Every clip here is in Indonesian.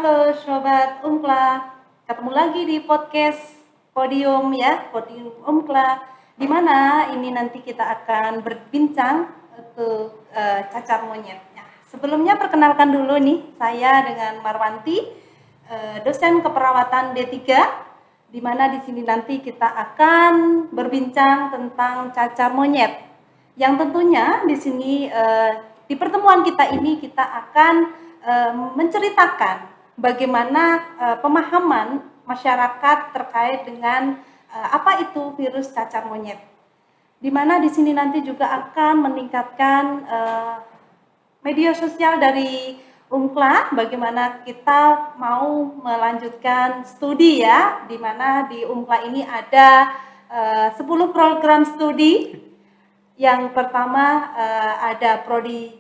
Halo Sobat Unkla, ketemu lagi di podcast Podium ya, Podium Unkla, di mana ini nanti kita akan berbincang untuk cacar monyet. Ya, sebelumnya perkenalkan dulu nih, saya dengan Marwanti, dosen keperawatan D3, di mana di sini nanti kita akan berbincang tentang cacar monyet. Yang tentunya di sini di pertemuan kita ini kita akan menceritakan bagaimana pemahaman masyarakat terkait dengan apa itu virus cacar monyet. Di mana di sini nanti juga akan meningkatkan media sosial dari UNCLA, bagaimana kita mau melanjutkan studi ya, di mana di UNCLA ini ada 10 program studi. Yang pertama ada prodi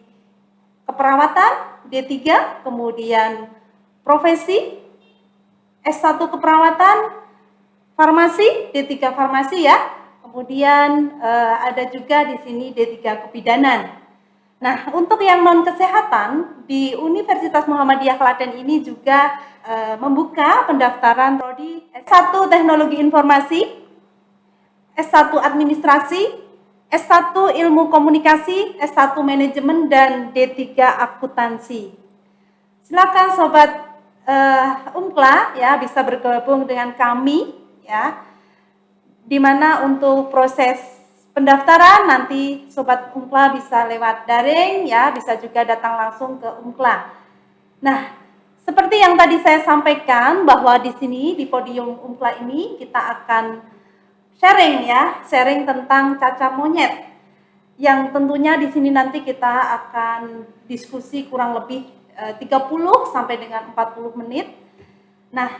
keperawatan D3, kemudian profesi S1 keperawatan, farmasi D3 farmasi ya. Kemudian ada juga di sini D3 kebidanan. Nah, untuk yang non kesehatan di Universitas Muhammadiyah Klaten ini juga membuka pendaftaran prodi S1 Teknologi Informasi, S1 Administrasi, S1 Ilmu Komunikasi, S1 Manajemen, dan D3 Akuntansi. Silakan Sobat UNCLA ya bisa bergabung dengan kami ya. Di mana untuk proses pendaftaran nanti Sobat UNCLA bisa lewat daring ya, bisa juga datang langsung ke UNCLA. Nah, seperti yang tadi saya sampaikan bahwa di sini di podium UNCLA ini kita akan sharing tentang cacar monyet, yang tentunya di sini nanti kita akan diskusi kurang lebih 30 sampai dengan 40 menit. Nah,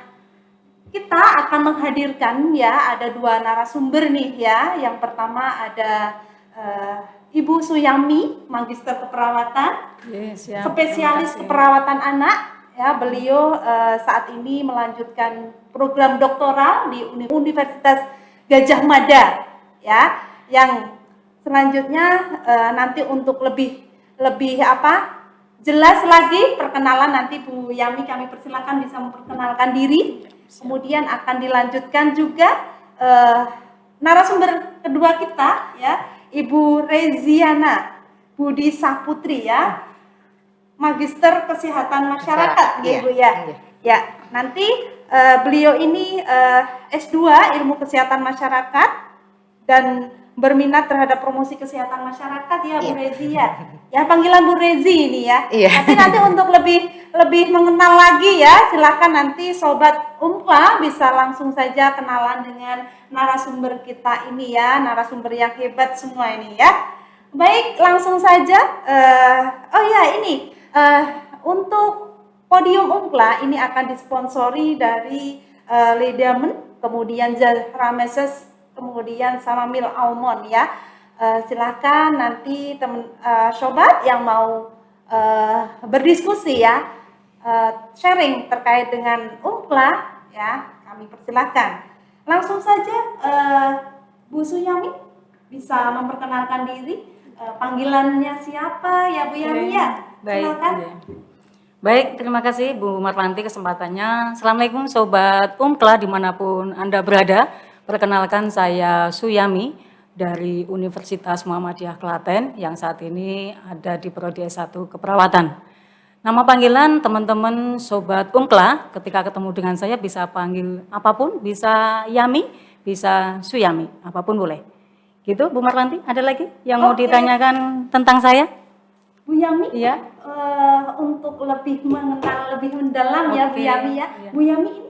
kita akan menghadirkan ya ada 2 narasumber nih ya. Yang pertama ada Ibu Suyami, Magister Keperawatan, spesialis keperawatan anak ya. Beliau saat ini melanjutkan program doktoral di Universitas Gajah Mada ya, yang selanjutnya nanti untuk lebih jelas lagi perkenalan nanti Bu Yami kami persilakan bisa memperkenalkan diri. Kemudian akan dilanjutkan juga narasumber kedua kita ya, Ibu Reziana Budi Saputri ya, Magister Kesehatan Masyarakat ya Bu ya. Ya, nanti beliau ini S2 Ilmu Kesehatan Masyarakat dan berminat terhadap promosi kesehatan masyarakat ya Bu Rezi ya. Ya panggilan Bu Rezi ini ya. Tapi nanti untuk lebih mengenal lagi ya, silakan nanti Sobat UNCLA bisa langsung saja kenalan dengan narasumber kita ini ya, narasumber yang hebat semua ini ya. Baik, langsung saja. Untuk Podium UNCLA ini akan disponsori dari Ledamen, kemudian Zahra Meses, kemudian sama Mil Almond ya. Silakan nanti sobat yang mau berdiskusi ya, sharing terkait dengan UNCLA ya, kami persilahkan. Langsung saja Bu Suyami bisa memperkenalkan diri, panggilannya siapa ya Bu Yami ya. Silakan. Baik, terima kasih Bu Marwanti kesempatannya. Assalamualaikum Sobat UNCLA dimanapun Anda berada. Perkenalkan saya Suyami dari Universitas Muhammadiyah Klaten yang saat ini ada di Prodi S1 Keperawatan. Nama panggilan teman-teman Sobat UNCLA ketika ketemu dengan saya bisa panggil apapun, bisa Yami, bisa Suyami, apapun boleh. Gitu Bu Marwanti, ada lagi yang mau ditanyakan tentang saya? Bu Yami, iya. Untuk lebih mengenal lebih mendalam ya Bu Yami ya. Iya. Bu Yami ini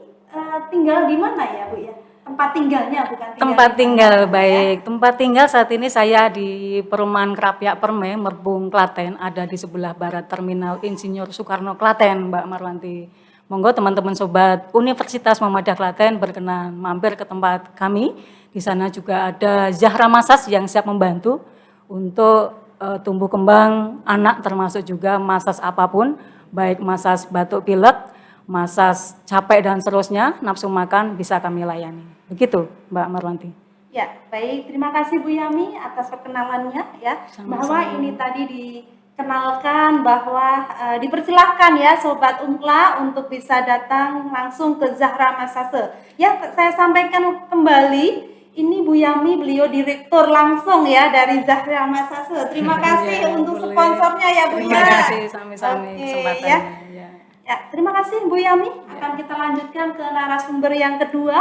tinggal di mana ya Bu ya? Tempat tinggalnya bukan tinggal. Tempat tinggal baik. Ya? Tempat tinggal saat ini saya di Perumahan Krapyak Perme, Merbung, Klaten, ada di sebelah barat Terminal Insinyur Soekarno Klaten, Mbak Marwanti. Monggo teman-teman Sobat Universitas Muhammadiyah Klaten berkenan mampir ke tempat kami. Di sana juga ada Zahra Masas yang siap membantu untuk tumbuh kembang anak, termasuk juga masas apapun, baik masas batuk pilek, masas capek dan seterusnya, nafsu makan bisa kami layani. Begitu Mbak Marwanti. Ya, baik. Terima kasih Bu Yami atas perkenalannya ya. Sama-sama. Bahwa ini tadi di kenalkan bahwa dipersilahkan ya Sobat Unkla untuk bisa datang langsung ke Zahra Masase. Ya, saya sampaikan kembali, ini Bu Yami, beliau direktur langsung ya dari Zahra Masase. Terima kasih Ya, untuk boleh. sponsornya ya Bu Terima ya. kasih sami-sami Oke, kesempatannya. ya. Ya. Ya, terima kasih Bu Yami. Akan kita lanjutkan ke narasumber yang kedua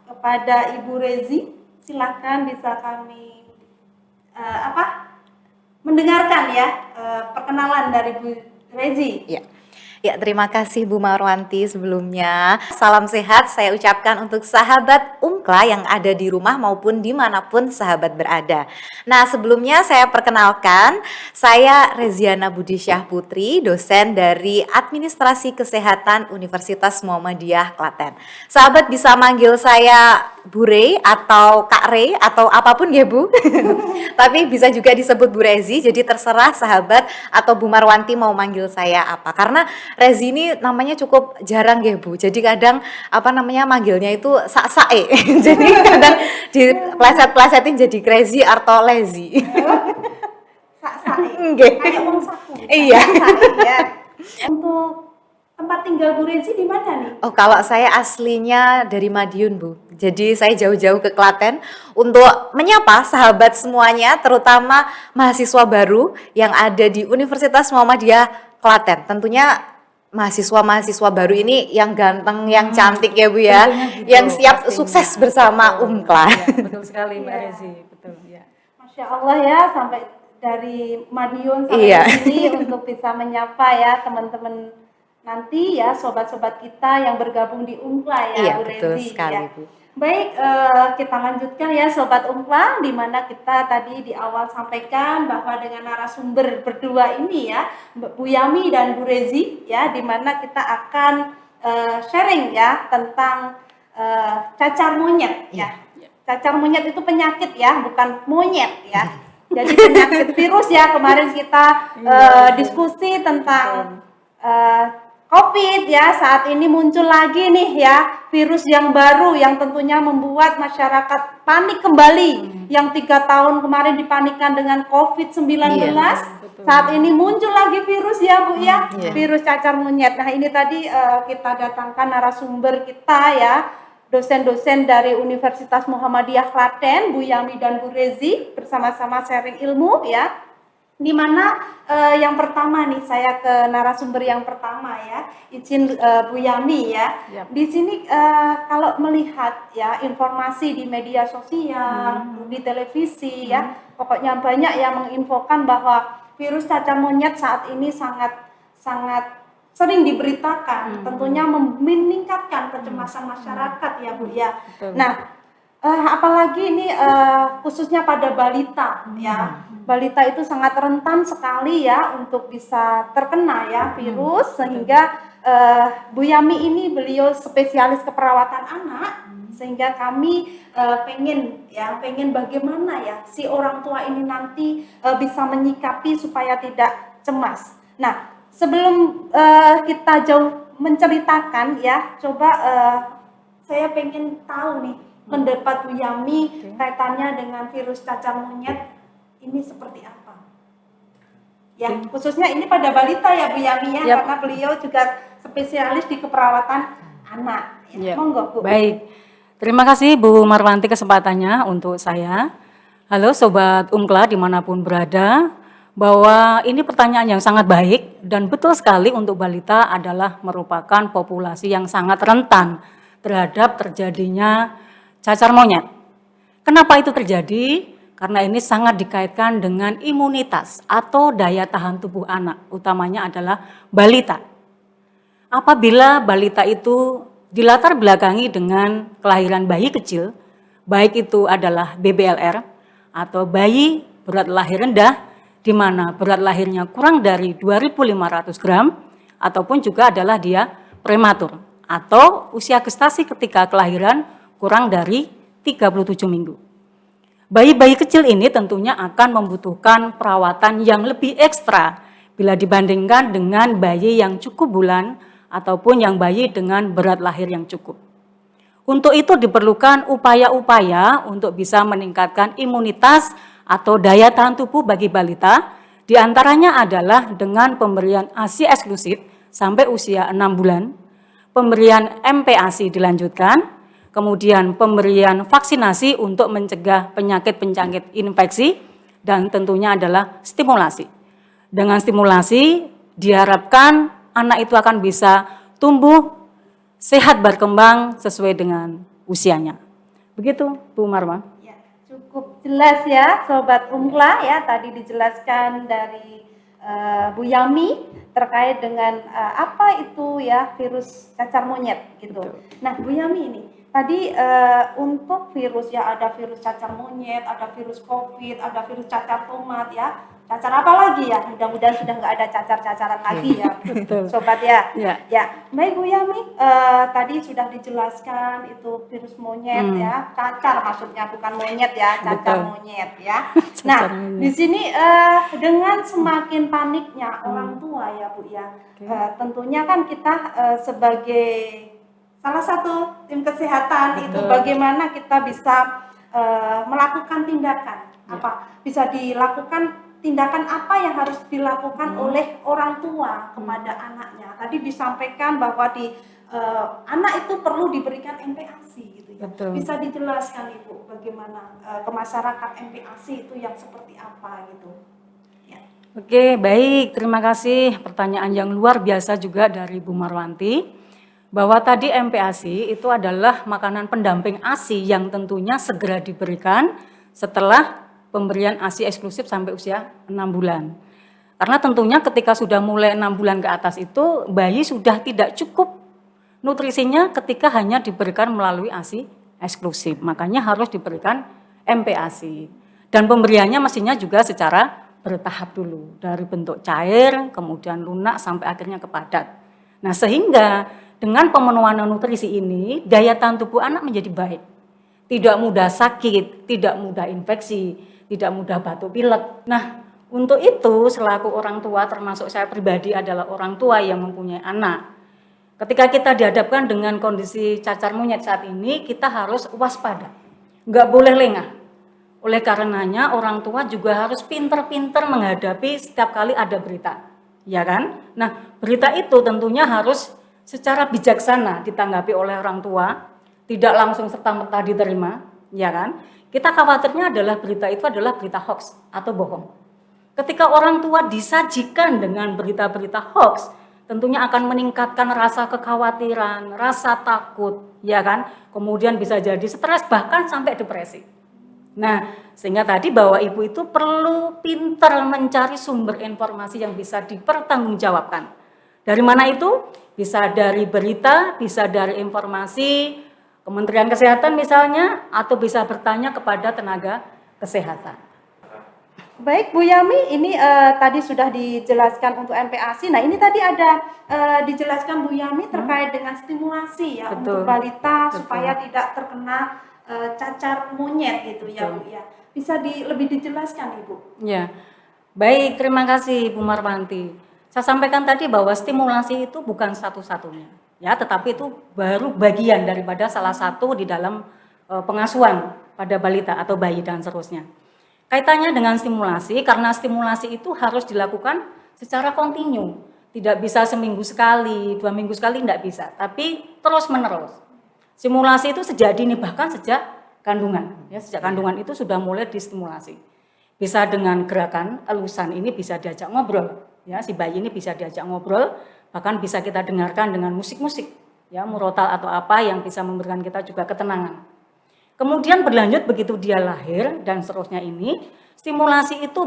kepada Ibu Rezi. Silakan bisa kami mendengarkan ya perkenalan dari Bu Rezi. Ya. Ya, terima kasih Bu Marwanti sebelumnya. Salam sehat saya ucapkan untuk sahabat Unkla yang ada di rumah maupun dimanapun sahabat berada. Nah, sebelumnya saya perkenalkan, saya Reziana Budisyah Putri, dosen dari Administrasi Kesehatan Universitas Muhammadiyah Klaten. Sahabat bisa manggil saya Bu Re atau Kak Re atau apapun ya Bu. Tapi bisa juga disebut Bu Rezi, jadi terserah sahabat atau Bu Marwanti mau manggil saya apa. Karena Rezi ini namanya cukup jarang ya Bu. Jadi kadang manggilnya itu sak-sae. Jadi kadang dipleset-plesetin jadi crazy atau lazy. Sak-sae. Nggih. Kayak wong saku. Iya. Sak-sae, ya. Untuk tempat tinggal Bu Rezi di mana nih? Oh, kalau saya aslinya dari Madiun, Bu. Jadi saya jauh-jauh ke Klaten untuk menyapa sahabat semuanya, terutama mahasiswa baru yang ada di Universitas Muhammadiyah Klaten. Tentunya mahasiswa-mahasiswa baru ini yang ganteng, yang cantik ya Bu ya, Tentunya gitu, yang siap pastinya. sukses bersama Unkla. Ya, betul sekali Mbak Iya. Rezi, betul ya. Masya Allah ya, sampai dari Madiun sampai Iya. ke sini untuk bisa menyapa ya teman-teman nanti ya, sobat-sobat kita yang bergabung di Unkla ya, Iya, Bu betul Rezi sekali, ya. Bu. Baik, kita lanjutkan ya Sobat Unkla, di mana kita tadi di awal sampaikan bahwa dengan narasumber berdua ini ya, Bu Yami dan Bu Rezi ya, di mana kita akan sharing ya tentang cacar monyet ya. Cacar monyet itu penyakit ya, bukan monyet ya. Jadi penyakit virus ya, kemarin kita diskusi tentang COVID ya, saat ini muncul lagi nih ya virus yang baru yang tentunya membuat masyarakat panik kembali. Yang 3 tahun kemarin dipanikkan dengan COVID-19, betul. saat ini muncul lagi virus ya Bu ya, iya. virus cacar monyet. Nah ini tadi kita datangkan narasumber kita ya, dosen-dosen dari Universitas Muhammadiyah Klaten, Bu Yami dan Bu Rezi, bersama-sama sharing ilmu ya. Di mana yang pertama nih, saya ke narasumber yang pertama ya, izin Bu Yami ya. Yap. Di sini kalau melihat ya informasi di media sosial, di televisi ya, pokoknya banyak yang menginfokan bahwa virus cacar monyet saat ini sangat sering diberitakan, tentunya meningkatkan kecemasan masyarakat ya Bu ya. Betul. Nah, apalagi ini khususnya pada balita ya. Balita itu sangat rentan sekali ya untuk bisa terkena ya virus, sehingga Bu Yami ini beliau spesialis keperawatan anak, sehingga kami pengen bagaimana ya si orang tua ini nanti bisa menyikapi supaya tidak cemas. Nah, sebelum kita jauh menceritakan ya, coba saya pengen tahu nih pendapat Bu Yami kaitannya dengan virus cacar monyet ini seperti apa? Ya, khususnya ini pada balita ya Bu Yami ya, Yap. karena beliau juga spesialis di keperawatan anak. Ya, Ya. monggo Bu. Baik, terima kasih Bu Marwanti kesempatannya untuk saya. Halo Sobat Unkla dimanapun berada, bahwa ini pertanyaan yang sangat baik dan betul sekali untuk balita adalah merupakan populasi yang sangat rentan terhadap terjadinya cacar monyet. Kenapa itu terjadi? Karena ini sangat dikaitkan dengan imunitas atau daya tahan tubuh anak, utamanya adalah balita. Apabila balita itu dilatar belakangi dengan kelahiran bayi kecil, baik itu adalah BBLR atau bayi berat lahir rendah, di mana berat lahirnya kurang dari 2.500 gram, ataupun juga adalah dia prematur atau usia gestasi ketika kelahiran kurang dari 37 minggu. Bayi-bayi kecil ini tentunya akan membutuhkan perawatan yang lebih ekstra bila dibandingkan dengan bayi yang cukup bulan ataupun yang bayi dengan berat lahir yang cukup. Untuk itu diperlukan upaya-upaya untuk bisa meningkatkan imunitas atau daya tahan tubuh bagi balita Di antaranya adalah dengan pemberian ASI eksklusif sampai usia 6 bulan, pemberian MPASI dilanjutkan, kemudian pemberian vaksinasi untuk mencegah penyakit-penyakit infeksi, dan tentunya adalah stimulasi. Dengan stimulasi diharapkan anak itu akan bisa tumbuh sehat berkembang sesuai dengan usianya. Begitu Bu Marwa. Ya, cukup jelas ya Sobat Ungkla ya, tadi dijelaskan dari Bu Yami terkait dengan apa itu ya virus cacar monyet gitu. Betul. Nah Bu Yami ini tadi untuk virus ya, ada virus cacar monyet, ada virus COVID, ada virus cacar tomat ya. Cacar apa lagi ya? Mudah-mudahan sudah nggak ada cacar-cacaran lagi ya, Betul. Sobat ya. Ya. Ya, baik Bu Yami, tadi sudah dijelaskan itu virus monyet ya, cacar maksudnya bukan monyet ya, cacar Betul. monyet ya. Nah, monyet. di sini dengan semakin paniknya orang tua ya Bu ya, tentunya kan kita sebagai salah satu tim kesehatan itu Betul. bagaimana kita bisa melakukan tindakan apa, bisa dilakukan tindakan apa yang harus dilakukan oleh orang tua kepada anaknya. Tadi disampaikan bahwa di anak itu perlu diberikan MPASI gitu ya. Betul. Bisa dijelaskan Ibu bagaimana ke masyarakat MPASI itu yang seperti apa gitu. Ya. Oke, baik. Terima kasih pertanyaan yang luar biasa juga dari Bu Marwanti. Bahwa tadi MPASI itu adalah makanan pendamping ASI yang tentunya segera diberikan setelah pemberian ASI eksklusif sampai usia 6 bulan. Karena tentunya ketika sudah mulai 6 bulan ke atas itu bayi sudah tidak cukup nutrisinya ketika hanya diberikan melalui ASI eksklusif. Makanya harus diberikan MPASI. Dan pemberiannya mestinya juga secara bertahap dulu. Dari bentuk cair, kemudian lunak sampai akhirnya ke padat. Nah sehingga dengan pemenuhan nutrisi ini daya tahan tubuh anak menjadi baik. Tidak mudah sakit, tidak mudah infeksi, tidak mudah batuk pilek. Nah, untuk itu selaku orang tua, termasuk saya pribadi adalah orang tua yang mempunyai anak. Ketika kita dihadapkan dengan kondisi cacar monyet saat ini, kita harus waspada. Nggak boleh lengah. Oleh karenanya orang tua juga harus pinter-pinter menghadapi setiap kali ada berita. Ya kan? Nah, berita itu tentunya harus secara bijaksana ditanggapi oleh orang tua, tidak langsung serta-merta diterima, ya kan? Kita khawatirnya adalah berita itu adalah berita hoax atau bohong. Ketika orang tua disajikan dengan berita-berita hoax, tentunya akan meningkatkan rasa kekhawatiran, rasa takut, ya kan? Kemudian bisa jadi stres bahkan sampai depresi. Nah, sehingga tadi bahwa ibu itu perlu pintar mencari sumber informasi yang bisa dipertanggungjawabkan. Dari mana itu? Bisa dari berita, bisa dari informasi Kementerian Kesehatan misalnya, atau bisa bertanya kepada tenaga kesehatan. Baik Bu Yami, ini tadi sudah dijelaskan untuk MPASI. Nah ini tadi ada dijelaskan Bu Yami terkait dengan stimulasi ya. Betul. Untuk balita Betul. supaya tidak terkena cacar monyet gitu. Betul. Ya Bu ya. Bisa lebih dijelaskan Ibu? Ya, baik, terima kasih Bu Marwanti. Saya sampaikan tadi bahwa stimulasi itu bukan satu-satunya. Ya, tetapi itu baru bagian daripada salah satu di dalam pengasuhan pada balita atau bayi dan seterusnya. Kaitannya dengan stimulasi, karena stimulasi itu harus dilakukan secara kontinu. Tidak bisa seminggu sekali, 2 minggu sekali, tidak bisa. Tapi terus menerus. Stimulasi itu sejak dini, bahkan sejak kandungan. Ya, sejak kandungan itu sudah mulai distimulasi. Bisa dengan gerakan elusan ini bisa diajak ngobrol. Ya, si bayi ini bisa diajak ngobrol. Bahkan bisa kita dengarkan dengan musik-musik, ya murotal atau apa yang bisa memberikan kita juga ketenangan. Kemudian berlanjut begitu dia lahir dan seterusnya ini, stimulasi itu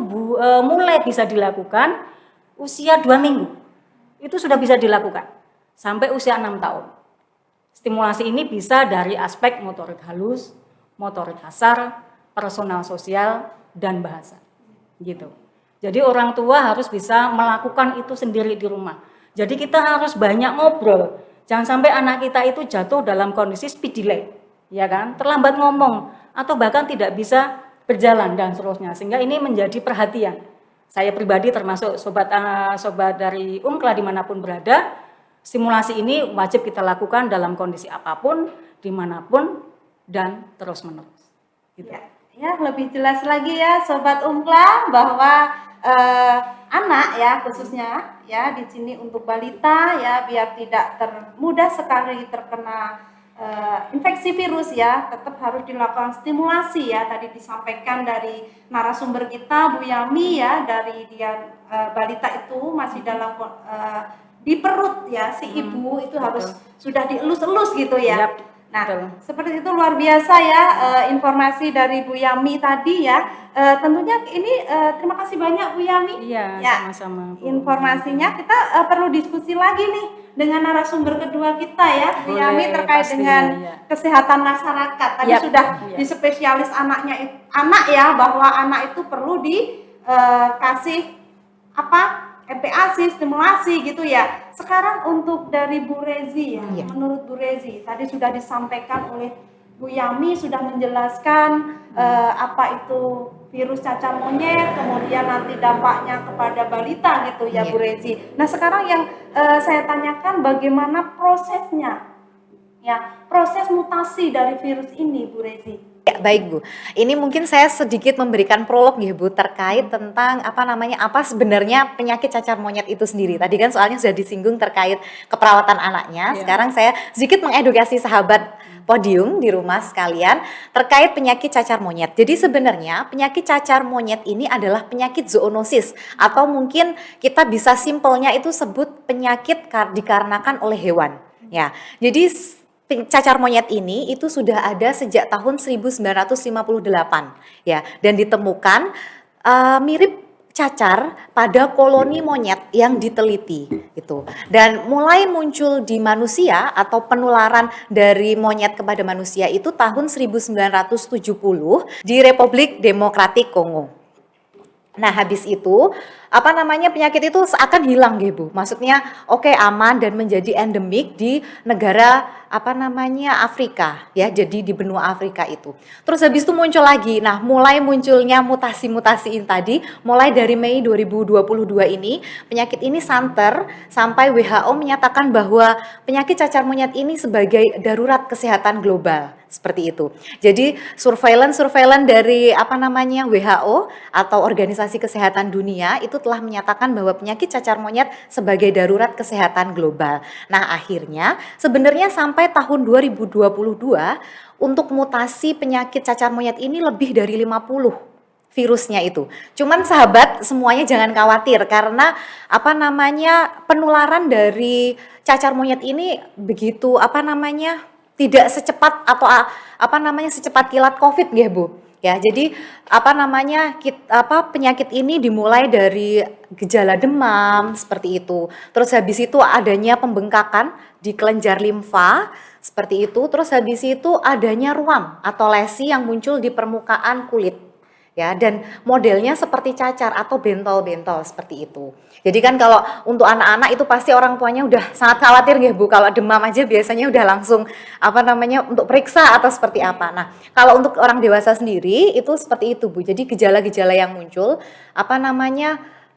mulai bisa dilakukan usia 2 minggu. Itu sudah bisa dilakukan sampai usia 6 tahun. Stimulasi ini bisa dari aspek motorik halus, motorik kasar, personal sosial, dan bahasa. Gitu. Jadi orang tua harus bisa melakukan itu sendiri di rumah. Jadi kita harus banyak ngobrol. Jangan sampai anak kita itu jatuh dalam kondisi speed delay, ya kan? Terlambat ngomong atau bahkan tidak bisa berjalan dan seterusnya. Sehingga ini menjadi perhatian. Saya pribadi termasuk sobat dari Ungkla dimanapun berada, stimulasi ini wajib kita lakukan dalam kondisi apapun, dimanapun, dan terus menerus. Gitu. Ya. Ya, lebih jelas lagi ya Sobat Unkla bahwa anak ya khususnya ya di sini untuk balita ya biar tidak mudah sekali terkena infeksi virus ya, tetap harus dilakukan stimulasi ya. Tadi disampaikan dari narasumber kita Bu Yami ya, dari dia balita itu masih dalam di perut ya si ibu itu harus sudah dielus-elus gitu ya. Yap, Nah, betul. seperti itu luar biasa ya informasi dari Bu Yami tadi ya. Tentunya ini terima kasih banyak Bu Yami. Iya, Ya, sama-sama, Bu. informasinya kita perlu diskusi lagi nih dengan narasumber kedua kita ya, Bu Boleh, Yami terkait pastinya, dengan iya. kesehatan masyarakat. Tadi Yap, sudah iya. di spesialis anak ya bahwa anak itu perlu dikasih apa? MPASI, stimulasi gitu ya. Sekarang untuk dari Bu Rezi ya, menurut Bu Rezi tadi sudah disampaikan oleh Bu Yami sudah menjelaskan apa itu virus cacar monyet, kemudian nanti dampaknya kepada balita gitu ya Bu Rezi. Nah sekarang yang saya tanyakan bagaimana prosesnya, ya proses mutasi dari virus ini Bu Rezi. Ya, baik Bu. Ini mungkin saya sedikit memberikan prolog ya Bu terkait tentang apa sebenarnya penyakit cacar monyet itu sendiri. Tadi kan soalnya sudah disinggung terkait keperawatan anaknya. Sekarang saya sedikit mengedukasi sahabat podium di rumah sekalian terkait penyakit cacar monyet. Jadi sebenarnya penyakit cacar monyet ini adalah penyakit zoonosis atau mungkin kita bisa simpelnya itu sebut penyakit dikarenakan oleh hewan. Ya. Jadi cacar monyet ini itu sudah ada sejak tahun 1958 ya, dan ditemukan mirip cacar pada koloni monyet yang diteliti gitu. Dan mulai muncul di manusia atau penularan dari monyet kepada manusia itu tahun 1970 di Republik Demokratik Kongo. Nah, habis itu penyakit itu seakan hilang gitu, Bu. Maksudnya aman dan menjadi endemik di negara Afrika ya. Jadi di benua Afrika itu. Terus habis itu muncul lagi. Nah, mulai munculnya mutasi-mutasi ini tadi mulai dari Mei 2022 ini penyakit ini santer sampai WHO menyatakan bahwa penyakit cacar monyet ini sebagai darurat kesehatan global. Seperti itu. Jadi surveillance dari WHO atau Organisasi Kesehatan Dunia itu telah menyatakan bahwa penyakit cacar monyet sebagai darurat kesehatan global. Nah, akhirnya sebenarnya sampai tahun 2022 untuk mutasi penyakit cacar monyet ini lebih dari 50 virusnya itu. Cuman sahabat semuanya jangan khawatir karena penularan dari cacar monyet ini begitu tidak secepat atau secepat kilat COVID ya Bu. Ya, jadi penyakit ini dimulai dari gejala demam seperti itu. Terus habis itu adanya pembengkakan di kelenjar limfa seperti itu. Terus habis itu adanya ruam atau lesi yang muncul di permukaan kulit. Ya, dan modelnya seperti cacar atau bentol-bentol seperti itu. Jadi kan kalau untuk anak-anak itu pasti orang tuanya udah sangat khawatir ya Bu, kalau demam aja biasanya udah langsung untuk periksa atau seperti apa. Nah, kalau untuk orang dewasa sendiri itu seperti itu Bu. Jadi gejala-gejala yang muncul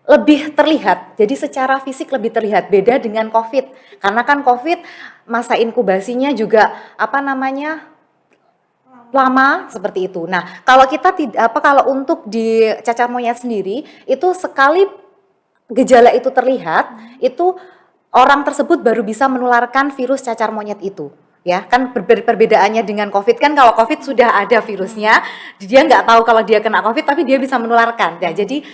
lebih terlihat. Jadi secara fisik lebih terlihat, beda dengan COVID. Karena kan COVID masa inkubasinya juga lama seperti itu. Nah, kalau kalau untuk di cacar monyet sendiri itu sekali gejala itu terlihat, itu orang tersebut baru bisa menularkan virus cacar monyet itu. Ya, kan perbedaannya dengan COVID kan kalau COVID sudah ada virusnya, dia nggak tahu kalau dia kena COVID tapi dia bisa menularkan. Ya, jadi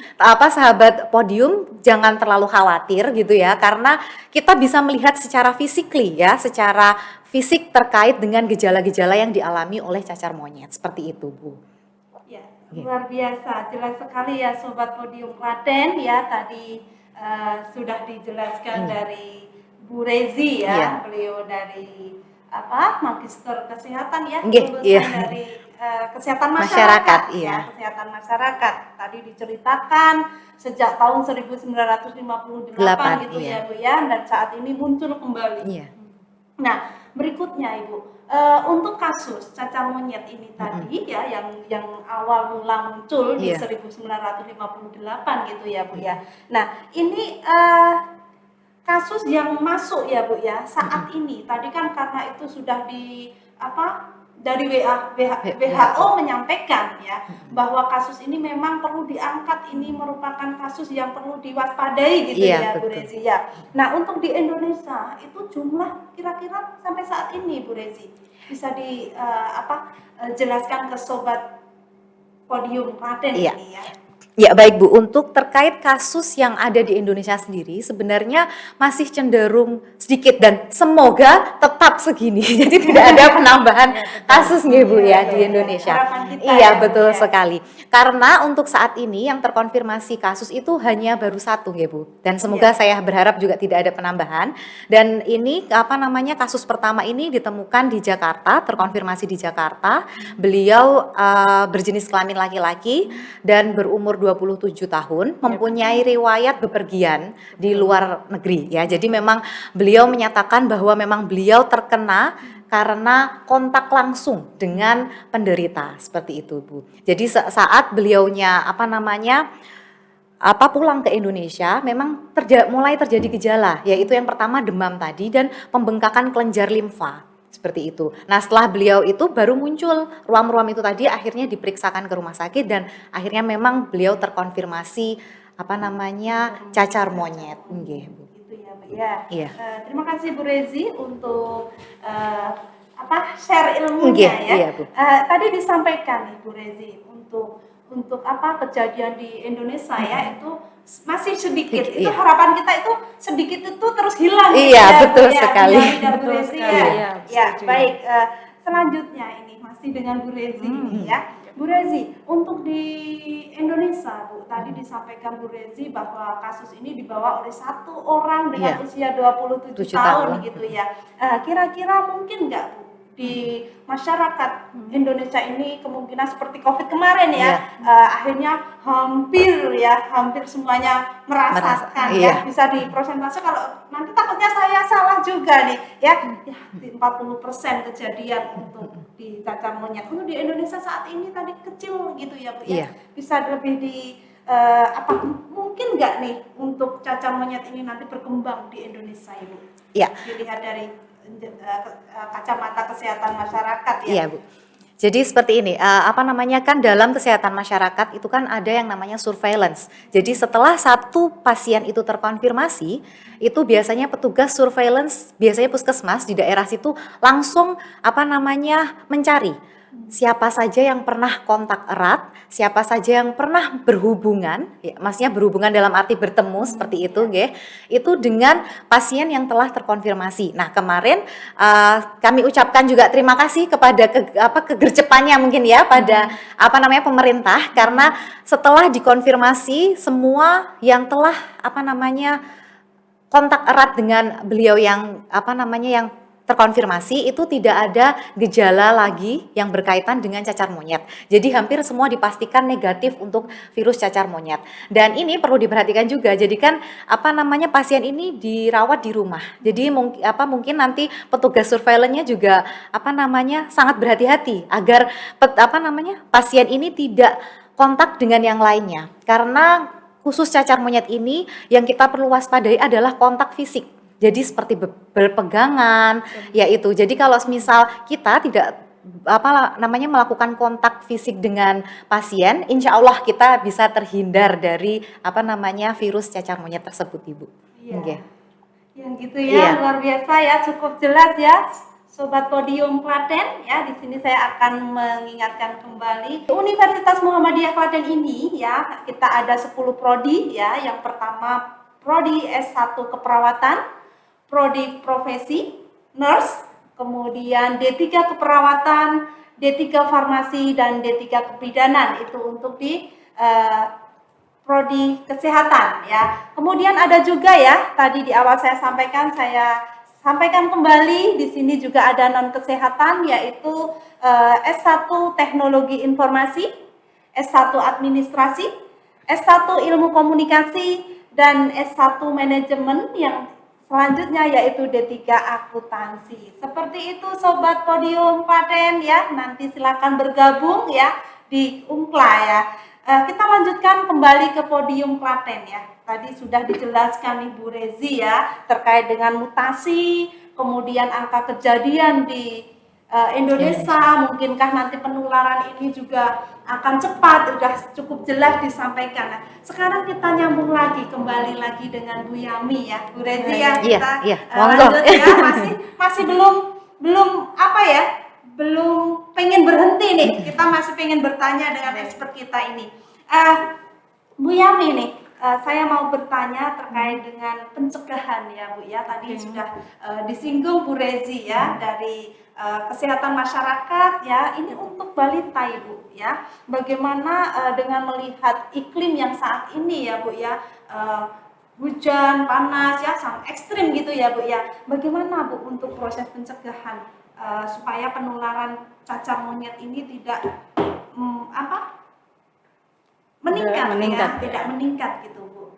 sahabat podium jangan terlalu khawatir gitu ya, karena kita bisa melihat secara physically ya, secara fisik terkait dengan gejala-gejala yang dialami oleh cacar monyet. Seperti itu, Bu. Ya, luar biasa, jelas sekali ya Sobat Podium Klaten ya, tadi sudah dijelaskan dari Bu Rezi ya, beliau dari Magister Kesehatan ya, lulusan dari Kesehatan Masyarakat ya, Kesehatan Masyarakat. Tadi diceritakan sejak tahun 1958 gitu ya Bu ya, dan saat ini muncul kembali. Nah, berikutnya Ibu, untuk kasus cacar monyet ini tadi ya yang awal mula muncul di 1958 gitu ya Bu ya. Nah, ini kasus yang masuk ya Bu ya saat ini. Tadi kan karena itu sudah dari WHO menyampaikan ya bahwa kasus ini memang perlu diangkat, ini merupakan kasus yang perlu diwaspadai gitu Iya, ya Bu betul. Rezi ya. Nah untuk di Indonesia itu jumlah kira-kira sampai saat ini Bu Rezi bisa jelaskan ke sobat Podium Klaten Iya. ini ya. Ya baik Bu, untuk terkait kasus yang ada di Indonesia sendiri sebenarnya masih cenderung sedikit dan semoga tetap segini. Jadi tidak ada penambahan kasus nih Bu ya di Indonesia. Harapan kita Iya ya, betul ya. sekali. Karena untuk saat ini yang terkonfirmasi kasus itu hanya baru 1 ya Bu. Dan semoga saya berharap juga tidak ada penambahan. Dan ini kasus pertama ini ditemukan di Jakarta, terkonfirmasi di Jakarta. Beliau berjenis kelamin laki-laki dan berumur 27 tahun, mempunyai riwayat bepergian di luar negeri ya. Jadi memang beliau menyatakan bahwa memang beliau terkena karena kontak langsung dengan penderita seperti itu Bu. Jadi saat beliaunya pulang ke Indonesia memang mulai terjadi gejala, yaitu yang pertama demam tadi dan pembengkakan kelenjar limfa seperti itu. Nah setelah beliau itu baru muncul ruam-ruam itu tadi, akhirnya diperiksakan ke rumah sakit dan akhirnya memang beliau terkonfirmasi cacar monyet. Nggih, Bu. Gitu ya Bu ya. Iya. Terima kasih Bu Rezi untuk share ilmunya ya. Iya, Bu. Tadi disampaikan nih Bu Rezi untuk kejadian di Indonesia ya itu masih sedikit. Itu Iya. harapan kita itu sedikit itu terus hilang. Iya, gitu betul Bu ya. sekali. Dari Bu Betul Rezi sekali, ya. ya, Ya, setuju. baik. Selanjutnya ini masih dengan Bu Rezi ini ya. Bu Rezi, untuk di Indonesia Bu, tadi disampaikan Bu Rezi bahwa kasus ini dibawa oleh 1 orang dengan Iya. usia 27 7 tahun tahun. gitu ya. Kira-kira mungkin nggak Bu di masyarakat Indonesia ini kemungkinan seperti COVID kemarin ya, akhirnya hampir semuanya merasakan ya, Iya. bisa diprosentase kalau nanti takutnya saya salah juga nih ya, di 40% kejadian untuk di cacar monyet. Untuk di Indonesia saat ini tadi kecil gitu ya Bu ya, Iya. bisa lebih mungkin nggak nih untuk cacar monyet ini nanti berkembang di Indonesia Ibu? Iya. Dilihat dari kacamata kesehatan masyarakat ya. Iya, Bu. Jadi seperti ini, kan dalam kesehatan masyarakat itu kan ada yang namanya surveillance. Jadi setelah satu pasien itu terkonfirmasi, itu biasanya petugas surveillance, biasanya puskesmas di daerah situ langsung mencari siapa saja yang pernah kontak erat, siapa saja yang pernah berhubungan, ya, maksudnya berhubungan dalam arti bertemu seperti itu, itu dengan pasien yang telah terkonfirmasi. Nah kemarin kami ucapkan juga terima kasih kepada kegercepannya mungkin ya pada pemerintah, karena setelah dikonfirmasi semua yang telah kontak erat dengan beliau yang yang terkonfirmasi itu tidak ada gejala lagi yang berkaitan dengan cacar monyet. Jadi hampir semua dipastikan negatif untuk virus cacar monyet. Dan ini perlu diperhatikan juga. Jadi kan pasien ini dirawat di rumah. Jadi mungkin nanti petugas surveillance-nya juga sangat berhati-hati agar pasien ini tidak kontak dengan yang lainnya. Karena khusus cacar monyet ini yang kita perlu waspadai adalah kontak fisik. Jadi seperti berpegangan, yaitu. Jadi kalau misal kita tidak melakukan kontak fisik dengan pasien, insya Allah kita bisa terhindar dari virus cacar monyet tersebut, Ibu. Iya. Okay. Yang gitu ya, luar biasa ya, cukup jelas ya. Sobat Podium Klaten ya, di sini saya akan mengingatkan kembali Universitas Muhammadiyah Klaten ini ya, kita ada 10 prodi ya. Yang pertama prodi S1 keperawatan, prodi profesi, nurse, kemudian D3 keperawatan, D3 farmasi, dan D3 kebidanan. Itu untuk di prodi kesehatan ya. Kemudian ada juga ya, tadi di awal saya sampaikan kembali, di sini juga ada non kesehatan, yaitu S1 teknologi informasi, S1 administrasi, S1 ilmu komunikasi, dan S1 manajemen, yang selanjutnya yaitu D3 akuntansi. Seperti itu Sobat Podium Klaten ya, nanti silakan bergabung ya di UMKLA ya. Kita lanjutkan kembali ke Podium Klaten ya. Tadi sudah dijelaskan Ibu Rezi ya terkait dengan mutasi, kemudian angka kejadian di Indonesia, mungkinkah nanti penularan ini juga akan cepat, sudah cukup jelas disampaikan. Nah, sekarang kita nyambung lagi, kembali lagi dengan Bu Yami ya, Bu Rezi ya, kita monggo. lanjut ya, masih belum apa ya, belum pengen berhenti nih, kita masih pengen bertanya dengan expert kita ini. Bu Yami nih, saya mau bertanya terkait dengan pencegahan ya Bu ya, tadi sudah disinggung Bu Rezi ya, dari kesehatan masyarakat ya, ini untuk balita Ibu ya, bagaimana dengan melihat iklim yang saat ini ya Bu ya, hujan, panas ya, sangat ekstrim gitu ya Bu ya, bagaimana Bu untuk proses pencegahan supaya penularan cacar monyet ini tidak meningkat. Tidak meningkat gitu Bu.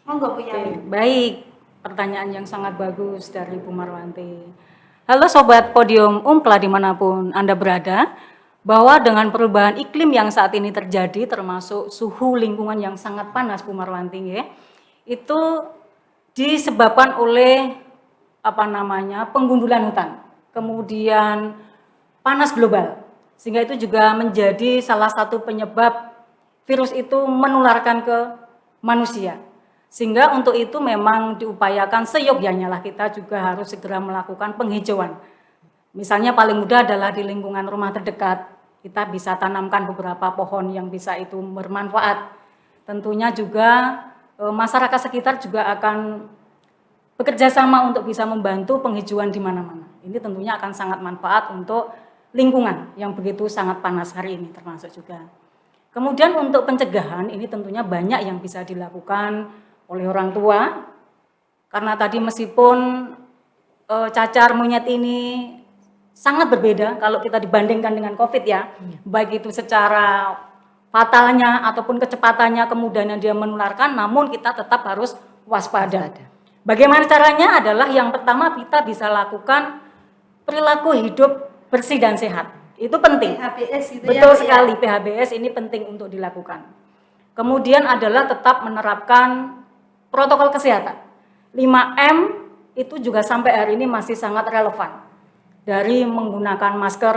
Monggo Bu Yami. Baik, pertanyaan yang sangat bagus dari Bu Marwanti. Halo Sobat Podium Unkla dimanapun Anda berada, bahwa dengan perubahan iklim yang saat ini terjadi, termasuk suhu lingkungan yang sangat panas Bu Marwanti ya, itu disebabkan oleh penggundulan hutan, kemudian panas global, sehingga itu juga menjadi salah satu penyebab virus itu menularkan ke manusia. Sehingga untuk itu memang diupayakan seyogyanya lah kita juga harus segera melakukan penghijauan. Misalnya paling mudah adalah di lingkungan rumah terdekat, kita bisa tanamkan beberapa pohon yang bisa itu bermanfaat. Tentunya juga masyarakat sekitar juga akan bekerja sama untuk bisa membantu penghijauan di mana-mana. Ini tentunya akan sangat manfaat untuk lingkungan yang begitu sangat panas hari ini termasuk juga. Kemudian untuk pencegahan ini tentunya banyak yang bisa dilakukan oleh orang tua, karena tadi meskipun cacar monyet ini sangat berbeda kalau kita dibandingkan dengan COVID ya, baik itu secara fatalnya ataupun kecepatannya, kemudian dia menularkan, namun kita tetap harus waspada. Bagaimana caranya adalah yang pertama kita bisa lakukan perilaku hidup bersih dan sehat. Itu penting. PHBS gitu betul ya, sekali, PHBS ini penting untuk dilakukan. Kemudian adalah tetap menerapkan protokol kesehatan. 5M itu juga sampai hari ini masih sangat relevan. Dari menggunakan masker,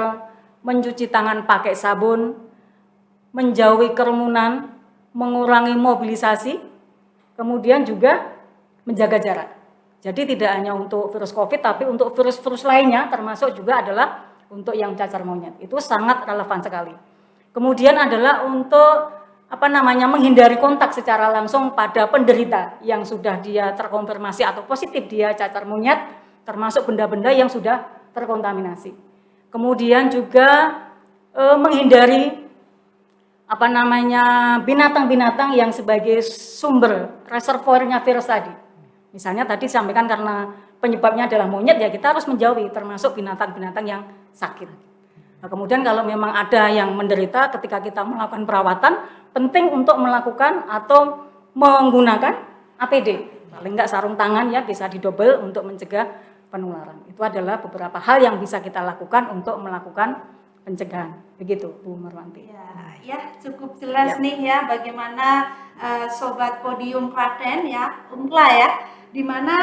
mencuci tangan pakai sabun, menjauhi kerumunan, mengurangi mobilisasi, kemudian juga menjaga jarak. Jadi tidak hanya untuk virus COVID, tapi untuk virus-virus lainnya, termasuk juga adalah untuk yang cacar monyet. Itu sangat relevan sekali. Kemudian adalah untuk menghindari kontak secara langsung pada penderita yang sudah dia terkonfirmasi atau positif dia cacar monyet, termasuk benda-benda yang sudah terkontaminasi. Kemudian juga menghindari binatang-binatang yang sebagai sumber reservoirnya virus tadi. Misalnya tadi sampaikan karena penyebabnya adalah monyet, ya kita harus menjauhi, termasuk binatang-binatang yang sakit. Nah, kemudian kalau memang ada yang menderita ketika kita melakukan perawatan, penting untuk melakukan atau menggunakan APD. Paling enggak sarung tangan ya bisa didobel untuk mencegah penularan. Itu adalah beberapa hal yang bisa kita lakukan untuk melakukan pencegahan. Begitu Bu Marwanti. Ya cukup jelas nih ya bagaimana Sobat Podium Klaten ya, Unkla ya, dimana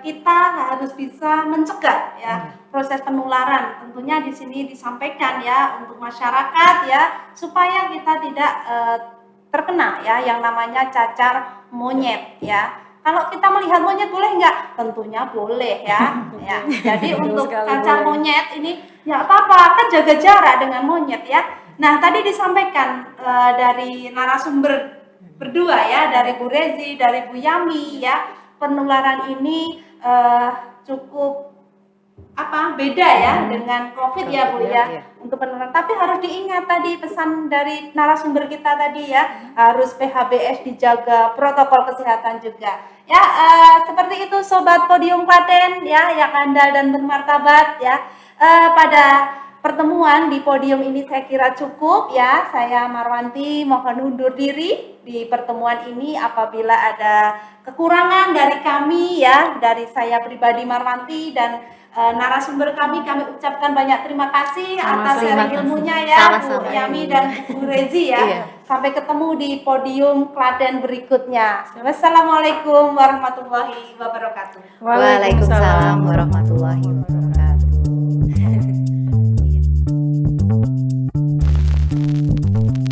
kita harus bisa mencegah ya proses penularan. Tentunya di sini disampaikan ya untuk masyarakat ya supaya kita tidak terkena ya yang namanya cacar monyet ya. Kalau kita melihat monyet boleh nggak? Tentunya boleh ya. Ya. Jadi untuk cacar monyet ini ya apa-apa kan jaga jarak dengan monyet ya. Nah tadi disampaikan dari narasumber berdua ya, dari Bu Rezi, dari Bu Yami ya, penularan ini cukup beda ya dengan COVID ya Bu ya, untuk penularan. Tapi harus diingat tadi pesan dari narasumber kita tadi ya, harus PHBS dijaga, protokol kesehatan juga ya. Seperti itu Sobat Podium Klaten ya yang andal dan bermartabat ya. Pada pertemuan di podium ini saya kira cukup ya. Saya Marwanti mohon undur diri di pertemuan ini. Apabila ada kekurangan dari kami ya, dari saya pribadi Marwanti dan narasumber kami ucapkan banyak terima kasih atas sharing ilmunya ya Bu Yami dan Bu Rezi ya. Sampai ketemu di podium Klaten berikutnya. Wassalamualaikum warahmatullahi wabarakatuh. Waalaikumsalam warahmatullahi wabarakatuh. Om.